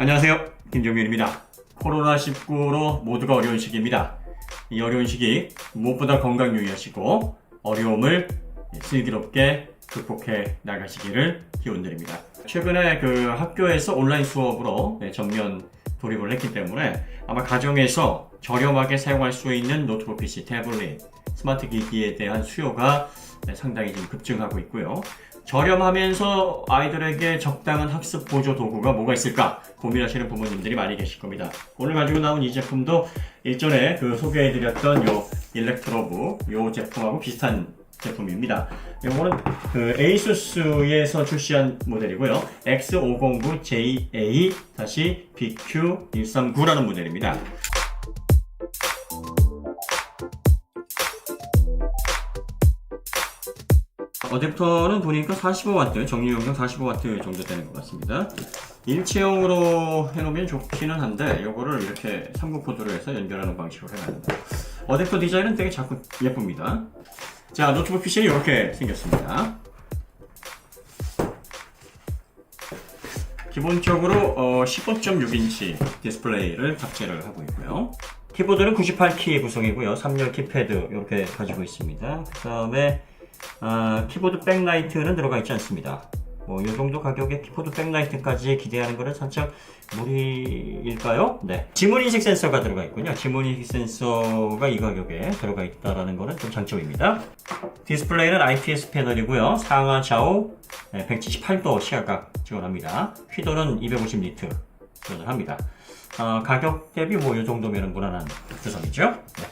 안녕하세요, 김종민입니다. 코로나19로 모두가 어려운 시기입니다. 이 어려운 시기 무엇보다 건강 유의하시고 어려움을 슬기롭게 극복해 나가시기를 기원드립니다. 최근에 학교에서 온라인 수업으로 전면 돌입을 했기 때문에 아마 가정에서 저렴하게 사용할 수 있는 노트북 PC, 태블릿, 스마트 기기에 대한 수요가 상당히 지금 급증하고 있고요. 저렴하면서 아이들에게 적당한 학습 보조 도구가 뭐가 있을까 고민하시는 부모님들이 많이 계실 겁니다. 오늘 가지고 나온 이 제품도 일전에 소개해드렸던 요 일렉트로북 요 제품하고 비슷한 제품입니다. 이거는 에이수스에서 출시한 모델이고요. X509JA-BQ139라는 모델입니다. 어댑터는 보니까 45W, 정류용량 45W 정도 되는 것 같습니다. 일체형으로 해놓으면 좋기는 한데 이거를 이렇게 3구 포트로 해서 연결하는 방식으로 해놨는데 어댑터 디자인은 되게 자꾸 예쁩니다. 자, 노트북 PC는 이렇게 생겼습니다. 기본적으로 15.6인치 디스플레이를 탑재를 하고 있고요. 키보드는 98키 구성이고요. 3열 키패드 이렇게 가지고 있습니다. 그 다음에 키보드 백라이트는 들어가 있지 않습니다. 이 정도 가격에 키보드 백라이트까지 기대하는 것은 살짝 무리일까요? 네. 지문인식 센서가 들어가 있군요. 지문인식 센서가 이 가격에 들어가 있다는 것은 좀 장점입니다. 디스플레이는 IPS 패널이고요. 상하 좌우 178도 시야각 지원합니다. 휘도는 250니트 지원합니다. 가격 대비 이 정도면 무난한 구성이죠. 네.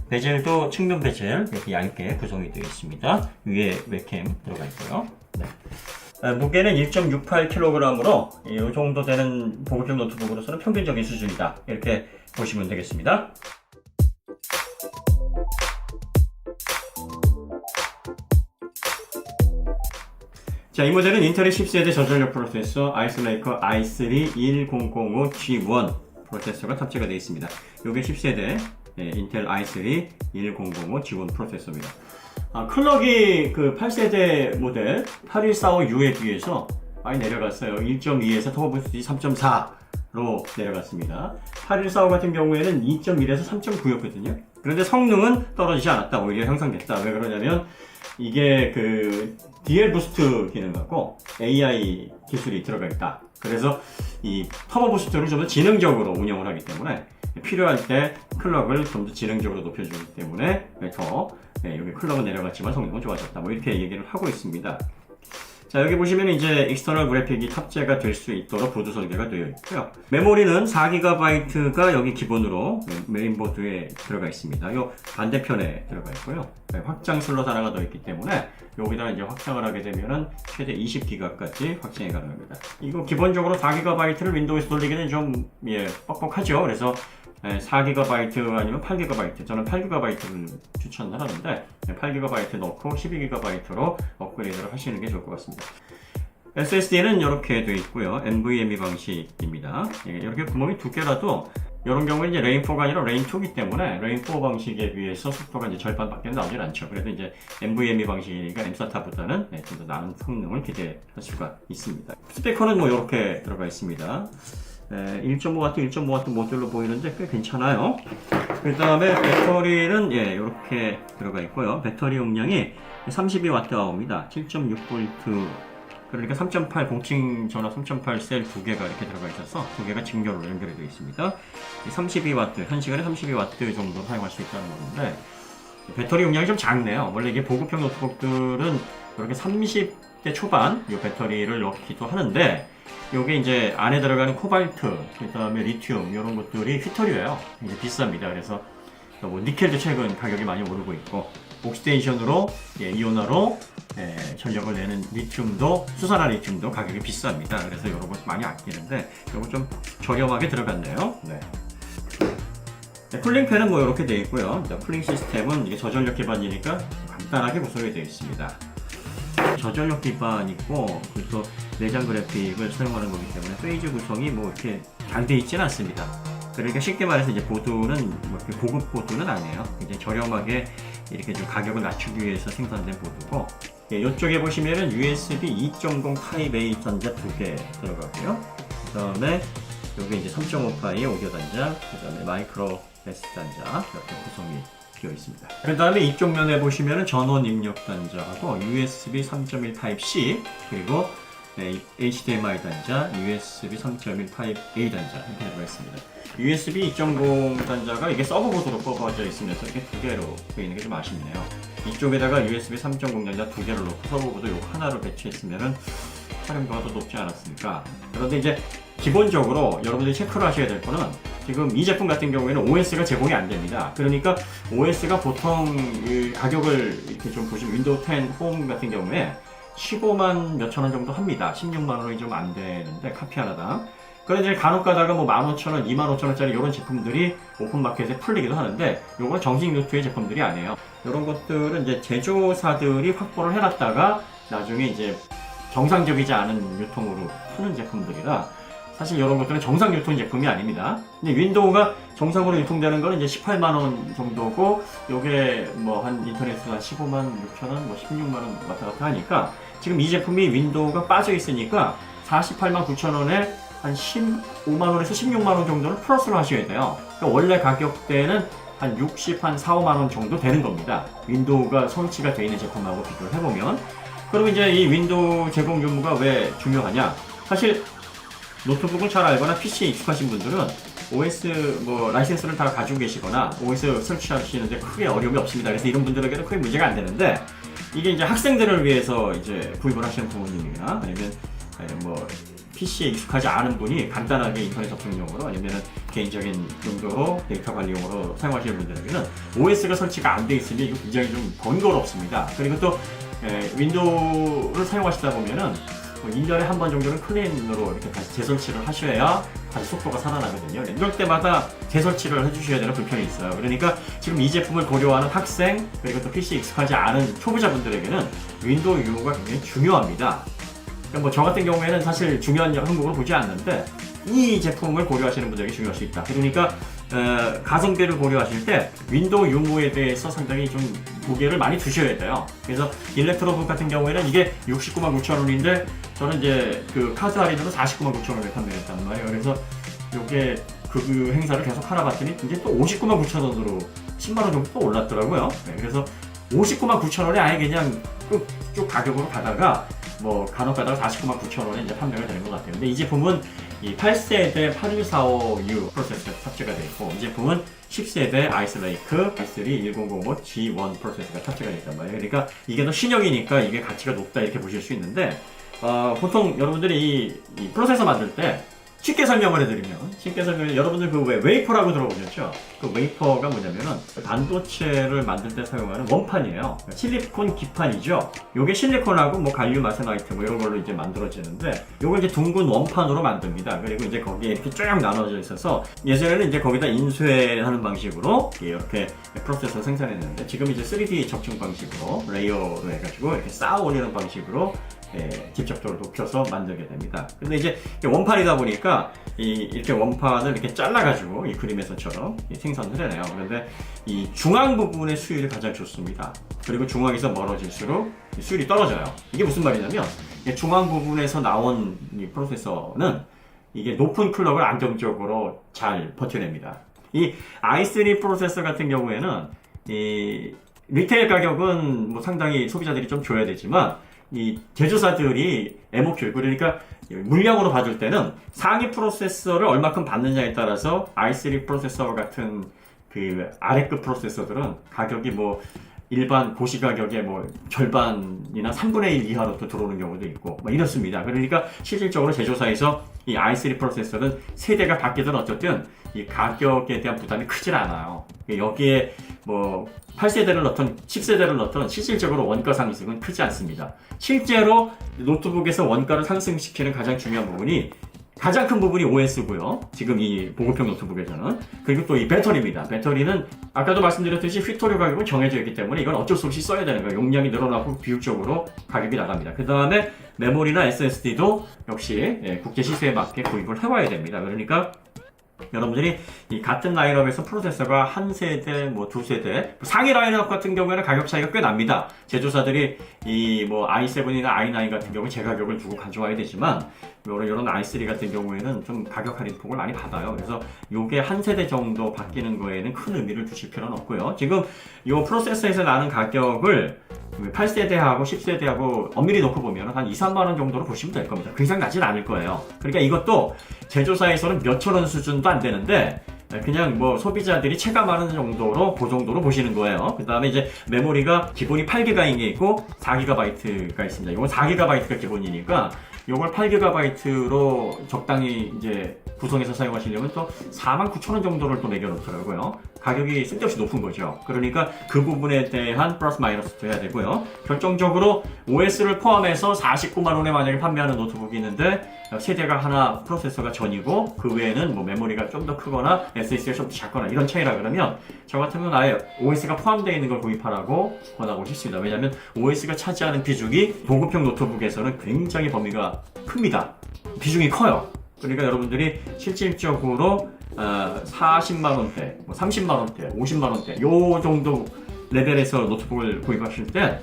베젤도 측면 베젤 이렇게 얇게 구성이 되어 있습니다. 위에 웹캠 들어가 있고요. 네. 무게는 1.68kg으로 이 정도 되는 보급형 노트북으로서는 평균적인 수준이다. 이렇게 보시면 되겠습니다. 자, 이 모델은 인텔의 10세대 저전력 프로세서 아이스레이커 i3-1005G1 프로세서가 탑재가 되어 있습니다. 이게 10세대 인텔 i3 1005G1 프로세서입니다. 클럭이 8세대 모델 8145U에 비해서 많이 내려갔어요. 1.2에서 터보부스트 3.4로 내려갔습니다. 8145 같은 경우에는 2.1에서 3.9였거든요. 그런데 성능은 떨어지지 않았다. 오히려 향상됐다. 왜 그러냐면 이게 DL 부스트 기능하고 AI 기술이 들어가 있다. 그래서 이 터보 부스트를 좀 더 지능적으로 운영을 하기 때문에 필요할 때 클럭을 좀 더 지능적으로 높여주기 때문에 여기 클럭은 내려갔지만 성능은 좋아졌다. 이렇게 얘기를 하고 있습니다. 자, 여기 보시면 이제 익스터널 그래픽이 탑재가 될 수 있도록 보드 설계가 되어 있고요. 메모리는 4GB가 여기 기본으로 메인보드에 들어가 있습니다. 요 반대편에 들어가 있고요. 확장 슬롯 하나가 더 있기 때문에 여기다가 이제 확장을 하게 되면은 최대 20GB까지 확장이 가능합니다. 이거 기본적으로 4GB를 윈도우에서 돌리기는 좀 뻑뻑하죠. 그래서 4GB 아니면 8GB, 저는 8GB를 추천을 하는데 8GB 넣고 12GB로 업그레이드를 하시는 게 좋을 것 같습니다. SSD는 이렇게 되어 있고요. NVMe 방식입니다. 이렇게 구멍이 두 개라도 이런 경우에 이제 레인4가 아니라 레인2이기 때문에 레인4 방식에 비해서 속도가 이제 절반밖에 나오질 않죠. 그래도 이제 NVMe 방식이니까 M4타보다는 좀 더 나은 성능을 기대할 수가 있습니다. 스피커는 이렇게 들어가 있습니다. 1.5W, 1.5W 모듈로 보이는데 꽤 괜찮아요. 그 다음에 배터리는 이렇게 들어가 있고요. 배터리 용량이 32Wh입니다. 7.6V, 그러니까 3.8 공칭 전압 3.8 셀 두 개가 이렇게 들어가 있어서 두 개가 직렬로 연결이 되어 있습니다. 32W, 한 시간에 32W 정도 사용할 수 있다는 건데 배터리 용량이 좀 작네요. 원래 이게 보급형 노트북들은 이렇게 30대 초반 이 배터리를 넣기도 하는데 요게 이제 안에 들어가는 코발트, 그 다음에 리튬 이런 것들이 휘터류예요. 이게 비쌉니다. 그래서 니켈도 최근 가격이 많이 오르고 있고 옥시데이션으로 이온화로 전력을 내는 리튬도 수산화 리튬도 가격이 비쌉니다. 그래서 이런 거 많이 아끼는데 이거 좀 저렴하게 들어갔네요. 쿨링팬은 이렇게 되어 있고요. 쿨링 시스템은 이게 저전력 기반이니까 간단하게 구성이 되어 있습니다. 저전력 기반이고 그래서 내장 그래픽을 사용하는 거기 때문에 페이지 구성이 이렇게 잘 되어 있지는 않습니다. 그러니까 쉽게 말해서 이제 보드는 고급 보드는 아니에요. 이제 저렴하게 이렇게 좀 가격을 낮추기 위해서 생산된 보드고, 이쪽에 보시면은 USB 2.0 타입 A 전자 2개 들어가고요. 그 다음에 여기 이제 3.5파이 오디오 단자, 그 다음에 마이크로 SD 단자 이렇게 구성이 되어 있습니다. 그 다음에 이쪽 면에 보시면은 전원 입력 단자하고 USB 3.1 Type-C 그리고 HDMI 단자, USB 3.1 Type-A 단자 이렇게 들어가 있습니다. USB 2.0 단자가 이게 서버보드로 뽑아져 있으면서 이렇게 두 개로 되어 있는 게 좀 아쉽네요. 이쪽에다가 USB 3.0 단자 두 개를 놓고 서버보드 요 하나로 배치했으면은 활용도가 더 높지 않았습니까? 그런데 이제 기본적으로 여러분들이 체크를 하셔야 될 거는 지금 이 제품 같은 경우에는 OS가 제공이 안 됩니다. 그러니까 OS가 보통 이 가격을 이렇게 좀 보시면 윈도우 10 홈 같은 경우에 15만 몇천 원 정도 합니다. 16만 원이 좀 안 되는데 카피 하나당. 그런데 이제 간혹 가다가 뭐 15,000원, 25,000원짜리 이런 제품들이 오픈마켓에 풀리기도 하는데 요거는 정식 루트의 제품들이 아니에요. 이런 것들은 이제 제조사들이 확보를 해놨다가 나중에 이제 정상적이지 않은 유통으로 푸는 제품들이라 사실 이런 것들은 정상 유통 제품이 아닙니다. 근데 윈도우가 정상으로 유통되는 거는 이제 18만 원 정도고 요게 뭐 한 인터넷에서 한 15만 6천 원, 뭐 16만 원 왔다 갔다 하니까 지금 이 제품이 윈도우가 빠져 있으니까 48만 9천 원에 한 15만 원에서 16만 원 정도는 플러스로 하셔야 돼요. 그러니까 원래 가격대는 한 60, 한 4, 5만 원 정도 되는 겁니다. 윈도우가 설치가 되어 있는 제품하고 비교를 해보면. 그러면 이제 이 윈도우 제공 유무가 왜 중요하냐? 사실 노트북을 잘 알거나 PC에 익숙하신 분들은 OS 뭐 라이센스를 다 가지고 계시거나 OS 설치하시는데 크게 어려움이 없습니다. 그래서 이런 분들에게는 크게 문제가 안 되는데 이게 이제 학생들을 위해서 이제 구입을 하시는 부모님이나 아니면 뭐 PC에 익숙하지 않은 분이 간단하게 인터넷 접속용으로 아니면 개인적인 용도로 데이터 관리용으로 사용하시는 분들에게는 OS가 설치가 안 돼 있으면 이거 굉장히 좀 번거롭습니다. 그리고 또 윈도우를 사용하시다 보면은 1년에 한 번 정도는 클린으로 이렇게 다시 재설치를 하셔야 다시 속도가 살아나거든요. 이럴 때마다 재설치를 해주셔야 되는 불편이 있어요. 그러니까 지금 이 제품을 고려하는 학생 그리고 또 PC 익숙하지 않은 초보자분들에게는 윈도우 유무가 굉장히 중요합니다. 그러니까 뭐 저 같은 경우에는 사실 중요한 항목을 보지 않는데 이 제품을 고려하시는 분들에게 중요할 수 있다. 그러니까 가성비를 고려하실 때 윈도우 유무에 대해서 상당히 좀 무게를 많이 두셔야 돼요. 그래서 일렉트로북 같은 경우에는 이게 69만 9천 원인데 저는 이제 그 카드 할인으로 49만 9천 원에 판매했단 말이에요. 그래서 이게 그 행사를 계속 하나 봤더니 이제 또 59만 9천 원으로 10만 원 정도 또 올랐더라고요. 네, 그래서 59만 9천 원에 아예 그냥 쭉 가격으로 가다가 뭐 간혹 가다가 49만 9천 원에 이제 판매가 되는 것 같아요. 근데 이 제품은 이 8세대 8145U 프로세서가 탑재가 되어 있고 이 제품은 10세대 아이스레이크 i3 1005G1 프로세서가 탑재가 되어 있단 말이에요. 그러니까 이게 더 신형이니까 이게 가치가 높다 이렇게 보실 수 있는데 보통 여러분들이 이 프로세서 만들 때 쉽게 설명을 해드리면 여러분들 그 웨이퍼라고 들어보셨죠? 그 웨이퍼가 뭐냐면은 반도체를 만들 때 사용하는 원판이에요. 실리콘 기판이죠. 요게 실리콘하고 뭐 갈륨 아세나이트 뭐 이런 걸로 이제 만들어지는데 요걸 이제 둥근 원판으로 만듭니다. 그리고 이제 거기에 이렇게 쫙 나눠져 있어서 예전에는 이제 거기다 인쇄하는 방식으로 이렇게 프로세서 생산했는데 지금 이제 3D 적층 방식으로 레이어로 해가지고 이렇게 쌓아 올리는 방식으로 직접적으로 높여서 만들게 됩니다. 근데 이제 원판이다 보니까 이렇게 원판을 이렇게 잘라가지고 이 그림에서처럼 생산을 해내요. 그런데 이 중앙 부분의 수율이 가장 좋습니다. 그리고 중앙에서 멀어질수록 수율이 떨어져요. 이게 무슨 말이냐면 중앙 부분에서 나온 이 프로세서는 이게 높은 클럭을 안정적으로 잘 버텨냅니다. 이 i3 프로세서 같은 경우에는 이 리테일 가격은 뭐 상당히 소비자들이 좀 줘야 되지만 이 제조사들이 MOQ 그러니까 물량으로 받을 때는 상위 프로세서를 얼마큼 받느냐에 따라서 i3 프로세서 같은 그 아래급 프로세서들은 가격이 뭐 일반 고시 가격의 뭐 절반이나 3분의 1 이하로 또 들어오는 경우도 있고 뭐 이렇습니다. 그러니까 실질적으로 제조사에서 이 i3 프로세서는 세대가 바뀌든 어쨌든 이 가격에 대한 부담이 크질 않아요. 여기에 뭐 8세대를 넣던 10세대를 넣던 실질적으로 원가 상승은 크지 않습니다. 실제로 노트북에서 원가를 상승시키는 가장 중요한 부분이 가장 큰 부분이 OS고요. 지금 이 보급형 노트북에서는. 그리고 또 이 배터리입니다. 배터리는 아까도 말씀드렸듯이 휘토류 가격은 정해져 있기 때문에 이건 어쩔 수 없이 써야 되는 거예요. 용량이 늘어나고 비율적으로 가격이 나갑니다. 그 다음에 메모리나 SSD도 역시 국제 시세에 맞게 구입을 해와야 됩니다. 그러니까 여러분들이 이 같은 라인업에서 프로세서가 한 세대, 뭐 두 세대, 상위 라인업 같은 경우에는 가격 차이가 꽤 납니다. 제조사들이 이 뭐 i7이나 i9 같은 경우에 제 가격을 두고 가져와야 되지만 이런 i3 같은 경우에는 좀 가격 할인폭을 많이 받아요. 그래서 이게 한 세대 정도 바뀌는 거에는 큰 의미를 두실 필요는 없고요. 지금 이 프로세서에서 나는 가격을 8세대하고 10세대하고 엄밀히 놓고 보면 한 2, 3만 원 정도로 보시면 될 겁니다. 그 이상 나진 않을 거예요. 그러니까 이것도 제조사에서는 몇천 원 수준도 안 되는데 그냥 뭐 소비자들이 체감하는 정도로 그 정도로 보시는 거예요. 그 다음에 이제 메모리가 기본이 8기가인 게 있고 4기가바이트가 있습니다. 이건 4기가바이트가 기본이니까 이걸 8기가바이트로 적당히 이제 구성해서 사용하시려면 또 49,000원 정도를 또 매겨놓더라고요. 가격이 쓸데없이 높은 거죠. 그러니까 그 부분에 대한 플러스 마이너스도 해야 되고요. 결정적으로 OS를 포함해서 49만 원에 만약에 판매하는 노트북이 있는데 세대가 하나 프로세서가 전이고 그 외에는 뭐 메모리가 좀 더 크거나 SSD가 좀 더 작거나 이런 차이라 그러면 저 같으면 아예 OS가 포함되어 있는 걸 구입하라고 권하고 싶습니다. 왜냐하면 OS가 차지하는 비중이 고급형 노트북에서는 굉장히 범위가 큽니다. 비중이 커요. 그러니까 여러분들이 실질적으로 40만원대, 30만원대, 50만원대 요 정도 레벨에서 노트북을 구입하실 때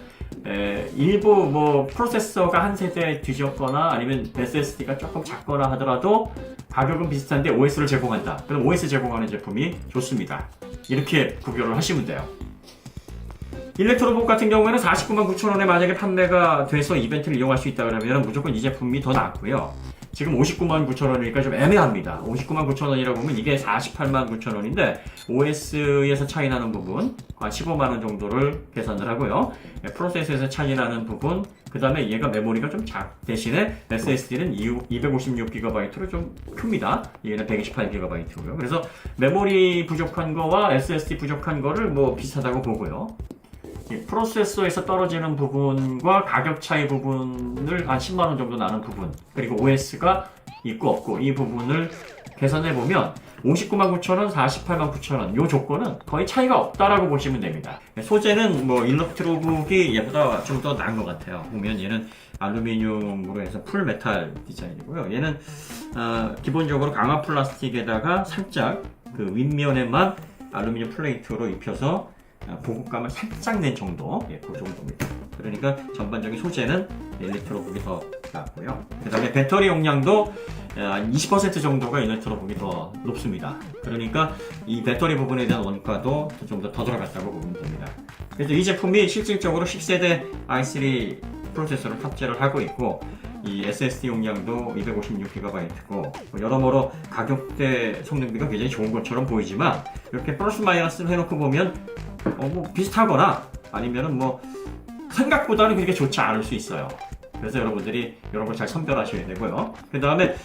일부 뭐 프로세서가 한 세대 뒤졌거나 아니면 SSD가 조금 작거나 하더라도 가격은 비슷한데 OS를 제공한다. 그럼 OS 제공하는 제품이 좋습니다. 이렇게 구별을 하시면 돼요. 일렉트로북 같은 경우에는 49만 9천원에 만약에 판매가 돼서 이벤트를 이용할 수 있다 그러면 무조건 이 제품이 더 낫고요. 지금 59만 9천원이니까 좀 애매합니다. 59만 9천원이라고 보면 이게 48만 9천원인데 OS에서 차이 나는 부분 한 15만원 정도를 계산을 하고요. 프로세서에서 차이 나는 부분 그 다음에 얘가 메모리가 좀 대신에 SSD는 256GB로 좀 큽니다. 얘는 128GB고요. 그래서 메모리 부족한 거와 SSD 부족한 거를 뭐 비슷하다고 보고요. 프로세서에서 떨어지는 부분과 가격 차이 부분을 한 10만원 정도 나는 부분 그리고 OS가 있고 없고 이 부분을 계산해보면 59만 9천원, 48만 9천원 이 조건은 거의 차이가 없다라고 보시면 됩니다. 소재는 뭐 일렉트로북이 얘보다 좀 더 나은 것 같아요. 보면 얘는 알루미늄으로 해서 풀 메탈 디자인이고요. 얘는 기본적으로 강화 플라스틱에다가 살짝 그 윗면에만 알루미늄 플레이트로 입혀서 보급감을 살짝 낸 정도, 그 정도입니다. 그러니까 전반적인 소재는 일렉트로북이 더 낫고요. 그 다음에 배터리 용량도 20% 정도가 일렉트로북이 더 높습니다. 그러니까 이 배터리 부분에 대한 원가도 좀 더 들어갔다고 보면 됩니다. 그래서 이 제품이 실질적으로 10세대 i3 프로세서를 탑재를 하고 있고 이 SSD 용량도 256GB고 여러모로 가격대 성능비가 굉장히 좋은 것처럼 보이지만 이렇게 플러스 마이너스를 해놓고 보면 뭐 비슷하거나 아니면은 뭐 생각보다는 그렇게 좋지 않을 수 있어요. 그래서 여러분들이 이런 걸 잘 선별하셔야 되고요. 그 다음에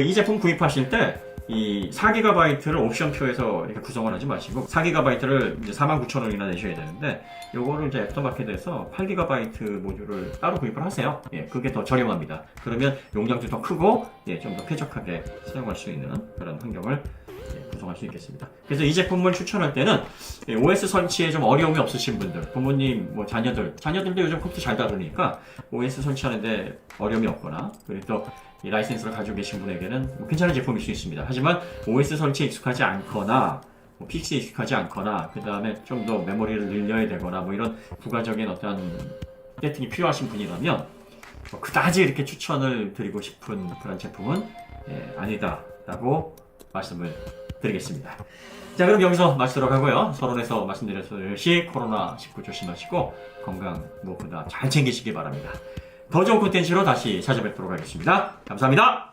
이 제품 구입하실 때 이 4GB를 옵션표에서 이렇게 구성을 하지 마시고 4GB를 이제 49,000원이나 내셔야 되는데 요거를 이제 애프터마켓에서 8GB 모듈을 따로 구입을 하세요. 그게 더 저렴합니다. 그러면 용량도 더 크고 좀 더 쾌적하게 사용할 수 있는 그런 환경을 구성할 수 있겠습니다. 그래서 이 제품을 추천할 때는 OS 설치에 좀 어려움이 없으신 분들, 부모님, 뭐 자녀들도 요즘 컴퓨터 잘 다루니까 OS 설치하는데 어려움이 없거나 그리고 또 이 라이센스를 가지고 계신 분에게는 뭐 괜찮은 제품일 수 있습니다. 하지만 OS 설치에 익숙하지 않거나 뭐 PC에 익숙하지 않거나 그 다음에 좀 더 메모리를 늘려야 되거나 뭐 이런 부가적인 어떤 세팅이 필요하신 분이라면 그다지 이렇게 추천을 드리고 싶은 그런 제품은 아니다라고 말씀을 드리겠습니다. 자, 그럼 여기서 마치도록 하고요. 서론에서 말씀드렸듯이 코로나19 조심하시고 건강 무엇보다 잘 챙기시기 바랍니다. 더 좋은 콘텐츠로 다시 찾아뵙도록 하겠습니다. 감사합니다.